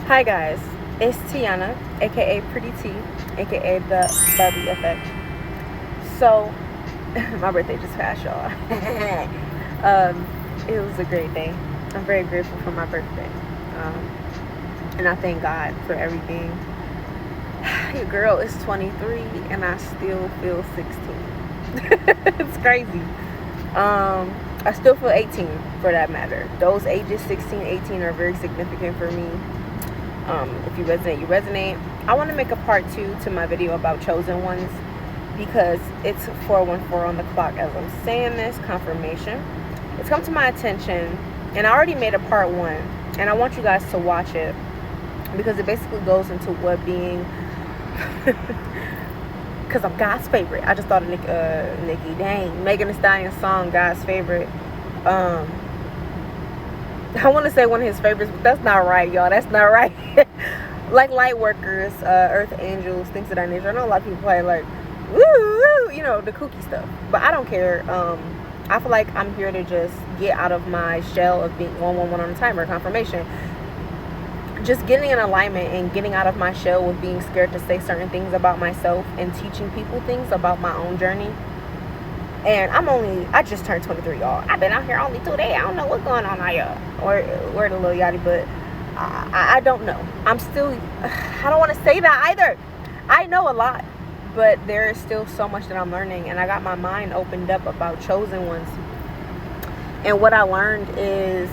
Hi guys, it's Tiana, aka Pretty T, aka the Barbie Effect. So, my birthday just passed, y'all. It was a great day. I'm very grateful for my birthday, and I thank God for everything. Your girl is 23, and I still feel 16. It's crazy. I still feel 18 for that matter. Those ages 16, 18 are very significant for me. If you resonate, you resonate. I want to make a part 2 to my video about chosen ones because it's 4:14 on the clock as I'm saying this. Confirmation. It's come to my attention, and I already made a part 1, and I want you guys to watch it because it basically goes into what being because I'm God's favorite. I just thought of Nicki. Dang, Megan Thee Stallion's song God's Favorite. I want to say one of his favorites, but that's not right, y'all. That's not right. Like light workers, earth angels, things of that nature. I know a lot of people play like, woo, woo, you know, the kooky stuff. But I don't care. I feel like I'm here to just get out of my shell of being 111 on the timer. Confirmation. Just getting in alignment and getting out of my shell with being scared to say certain things about myself and teaching people things about my own journey. And I just turned 23, y'all. I've been out here only 2 days. I don't know what's going on out here. Or the little yachty, but I don't know. I'm still, I don't want to say that either. I know a lot, but there is still so much that I'm learning. And I got my mind opened up about chosen ones. And what I learned is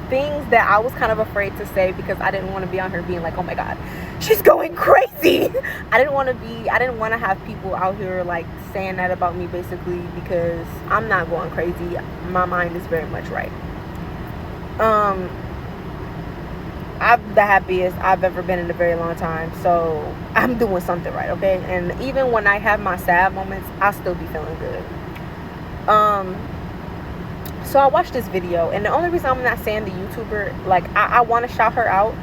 things that I was kind of afraid to say because I didn't want to be on here being like, oh my God, she's going crazy. I didn't want to have people out here like saying that about me basically because I'm not going crazy. My mind is very much right. I'm the happiest I've ever been in a very long time, so I'm doing something right, okay? And even when I have my sad moments, I'll still be feeling good. So I watched this video, and the only reason I'm not saying the YouTuber, like, I want to shout her out.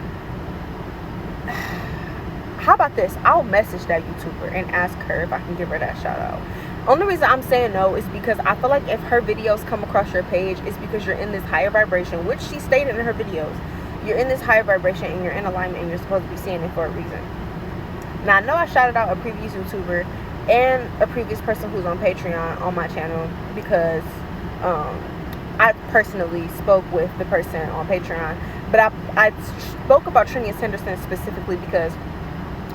How about this? I'll message that YouTuber and ask her if I can give her that shout out. Only reason I'm saying no is because I feel like if her videos come across your page, it's because you're in this higher vibration, which she stated in her videos. You're in this higher vibration and you're in alignment and you're supposed to be seeing it for a reason. Now, I know I shouted out a previous YouTuber and a previous person who's on Patreon on my channel because I personally spoke with the person on Patreon, but I spoke about Trini Henderson specifically because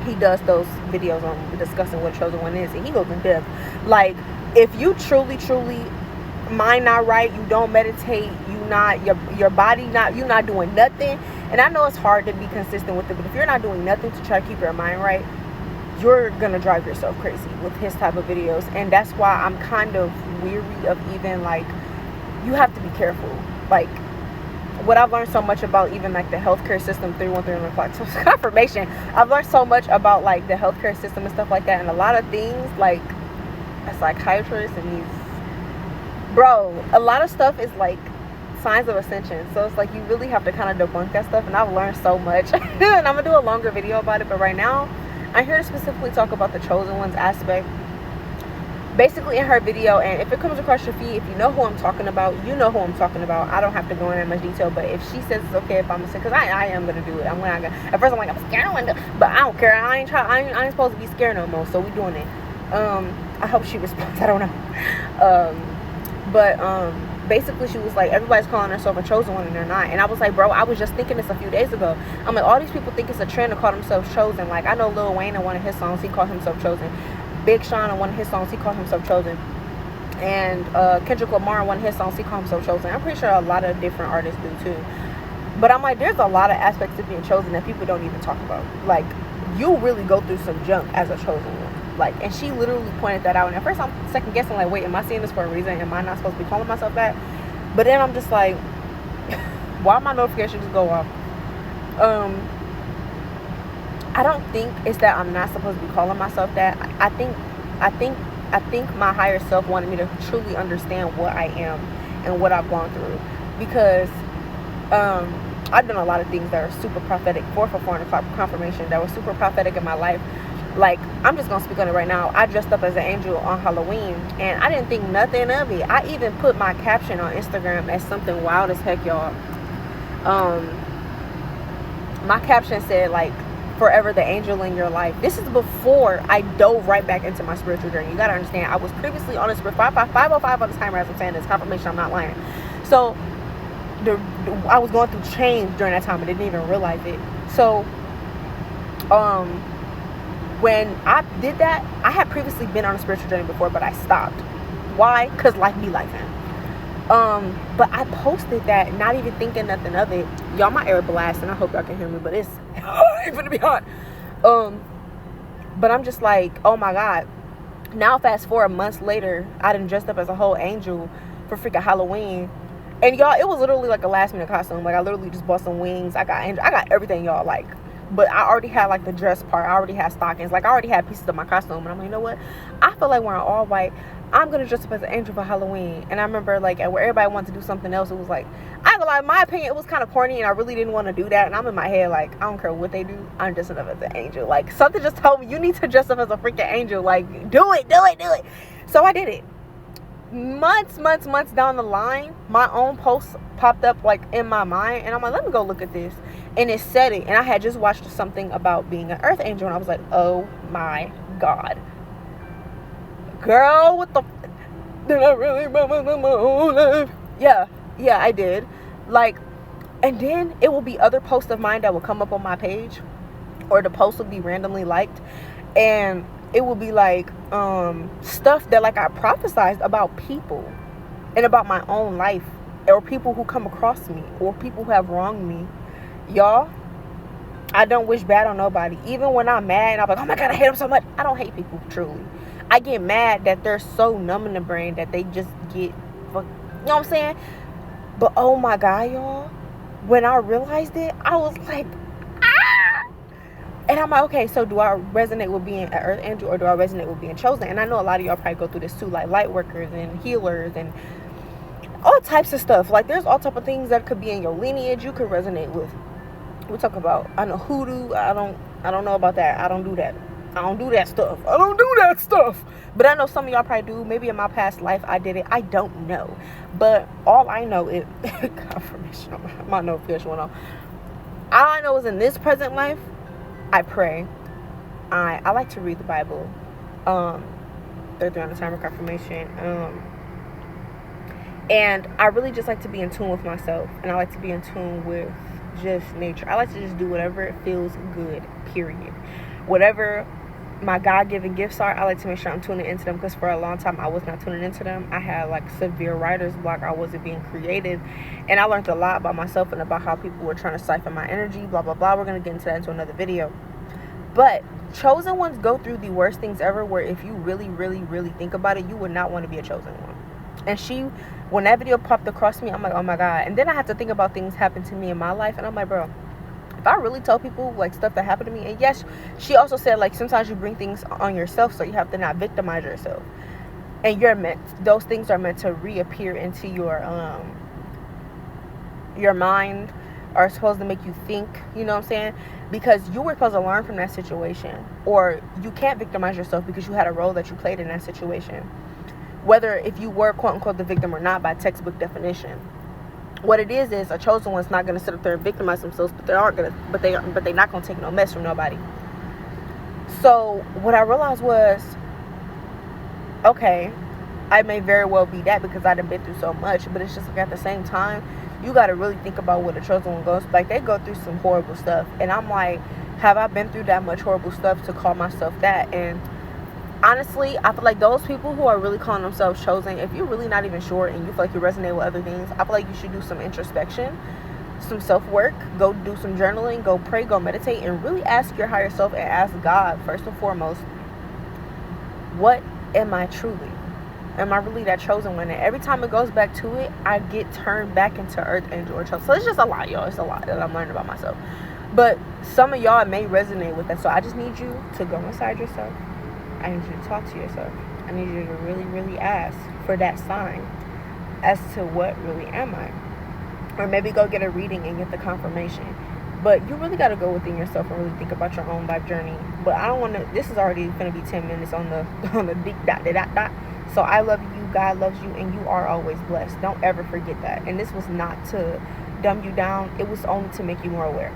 he does those videos on discussing what chosen one is, and he goes in depth. Like, if you truly mind not right, you don't meditate, your body you're not doing nothing, and I know it's hard to be consistent with it, but if you're not doing nothing to try to keep your mind right, you're gonna drive yourself crazy with his type of videos. And that's why I'm kind of weary of even like, you have to be careful. Like, what I've learned so much about even like the healthcare system, 313 on the clock, so confirmation, I've learned so much about like the healthcare system and stuff like that, and a lot of things like a psychiatrist and a lot of stuff is like signs of ascension. So it's like you really have to kind of debunk that stuff, and I've learned so much. And I'm gonna do a longer video about it, but right now I'm here to specifically talk about the chosen ones aspect. Basically in her video, and if it comes across your feed, if you know who I'm talking about, you know who I'm talking about. I don't have to go in that much detail, but if she says it's okay if I'm because I am gonna do it. At first I'm like, I'm scared, but I don't care. I ain't supposed to be scared no more, so we doing it. I hope she responds. I don't know. Basically she was like, everybody's calling herself a chosen one and they're not. And I was like, bro, I was just thinking this a few days ago. I'm like, all these people think it's a trend to call themselves chosen. Like, I know Lil Wayne in one of his songs, he called himself chosen. Big Sean in one of his songs, he called himself chosen. And Kendrick Lamar in one of his songs, he called himself chosen. I'm pretty sure a lot of different artists do too. But I'm like, there's a lot of aspects of being chosen that people don't even talk about. Like, you really go through some junk as a chosen one. Like, and she literally pointed that out. And at first I'm second guessing, like, wait, am I seeing this for a reason? Am I not supposed to be calling myself that? But then I'm just like, why my notifications just go off? I don't think it's that I'm not supposed to be calling myself that. I think my higher self wanted me to truly understand what I am and what I've gone through, because I've done a lot of things that are super prophetic. 4 and confirmation that was super prophetic in my life. Like, I'm just gonna speak on it right now. I dressed up as an angel on Halloween, and I didn't think nothing of it. I even put my caption on Instagram as something wild as heck, y'all. my caption said, like, forever the angel in your life. This is before I dove right back into my spiritual journey. You gotta understand, I was previously on a 505 on the timer as I'm saying this. Confirmation, I'm not lying. So I was going through change during that time. I didn't even realize it. So when I did that, I had previously been on a spiritual journey before, but I stopped. Why? Because life be life. But I posted that, not even thinking nothing of it. Y'all, my air blasting. I hope y'all can hear me, but it's gonna be hot. But I'm just like, oh my God. Now fast forward months later, I done dressed up as a whole angel for freaking Halloween. And y'all, it was literally like a last minute costume. Like, I literally just bought some wings. I got everything, y'all. Like, but I already had like the dress part. I already had stockings. Like, I already had pieces of my costume. And I'm like, you know what? I feel like wearing all white. I'm gonna dress up as an angel for Halloween. And I remember, like, where everybody wanted to do something else, it was like, I ain't gonna lie, in my opinion, it was kind of corny, and I really didn't want to do that. And I'm in my head like, I don't care what they do, I'm dressing up as an angel. Like, something just told me, you need to dress up as a freaking angel. Like, do it. So I did it. Months down the line, my own post popped up, like, in my mind, and I'm like, let me go look at this. And it said it, and I had just watched something about being an earth angel, and I was like, oh my God, girl, what the did I really remember my whole life? Yeah, I did. Like, and then it will be other posts of mine that will come up on my page, or the post will be randomly liked, and it will be like stuff that, like, I prophesized about people and about my own life, or people who come across me, or people who have wronged me. Y'all, I don't wish bad on nobody. Even when I'm mad and I'm like, oh my God, I hate them so much. I don't hate people, truly. I get mad that they're so numb in the brain that they just get, you know what I'm saying? But oh my God, y'all, when I realized it, I was like, ah! And I'm like, okay, so do I resonate with being an earth angel, or do I resonate with being chosen? And I know a lot of y'all probably go through this too, like light workers and healers and all types of stuff. Like, there's all type of things that could be in your lineage you could resonate with. We talk about, I know, hoodoo. I don't know about that. I don't do that. I don't do that stuff. But I know some of y'all probably do. Maybe in my past life I did it. I don't know. But all I know is confirmation. My notification went on. All I know is in this present life, I pray. I like to read the Bible. 33 on the timer, confirmation. And I really just like to be in tune with myself, and I like to be in tune with just nature. I like to just do whatever feels good, period. Whatever my God-given gifts are, I like to make sure I'm tuning into them, because for a long time I was not tuning into them. I had like severe writer's block. I wasn't being creative, and I learned a lot about myself and about how people were trying to siphon my energy, blah blah blah. We're going to get into that into another video. But chosen ones go through the worst things ever, where if you really think about it, you would not want to be a chosen one. And when that video popped across me, I'm like, oh my God. And then I had to think about things happened to me in my life, and I'm like, bro, if I really tell people like stuff that happened to me, and yes, she also said, like, sometimes you bring things on yourself, so you have to not victimize yourself. And those things are meant to reappear into your mind, are supposed to make you think, you know what I'm saying? Because you were supposed to learn from that situation, or you can't victimize yourself because you had a role that you played in that situation. Whether if you were quote unquote the victim or not, by textbook definition. What it is a chosen one's not gonna sit up there and victimize themselves, but they're not gonna take no mess from nobody. So what I realized was, okay, I may very well be that because I done been through so much, but it's just like at the same time, you gotta really think about what a chosen one goes. Like, they go through some horrible stuff, and I'm like, have I been through that much horrible stuff to call myself that? And honestly, I feel like those people who are really calling themselves chosen, if you're really not even sure and you feel like you resonate with other things, I feel like you should do some introspection, some self-work, go do some journaling, go pray, go meditate, and really ask your higher self and ask God, first and foremost, what am I truly? Am I really that chosen one? And every time it goes back to it, I get turned back into earth angel or chosen. So it's just a lot, y'all. It's a lot that I'm learning about myself. But some of y'all may resonate with that. So I just need you to go inside yourself. I need you to talk to yourself. I need you to really ask for that sign as to what really am I. Or maybe go get a reading and get the confirmation. But you really got to go within yourself and really think about your own life journey. But I don't want to, this is already going to be 10 minutes on the big dot. So I love you, God loves you, and you are always blessed. Don't ever forget that. And this was not to dumb you down. It was only to make you more aware.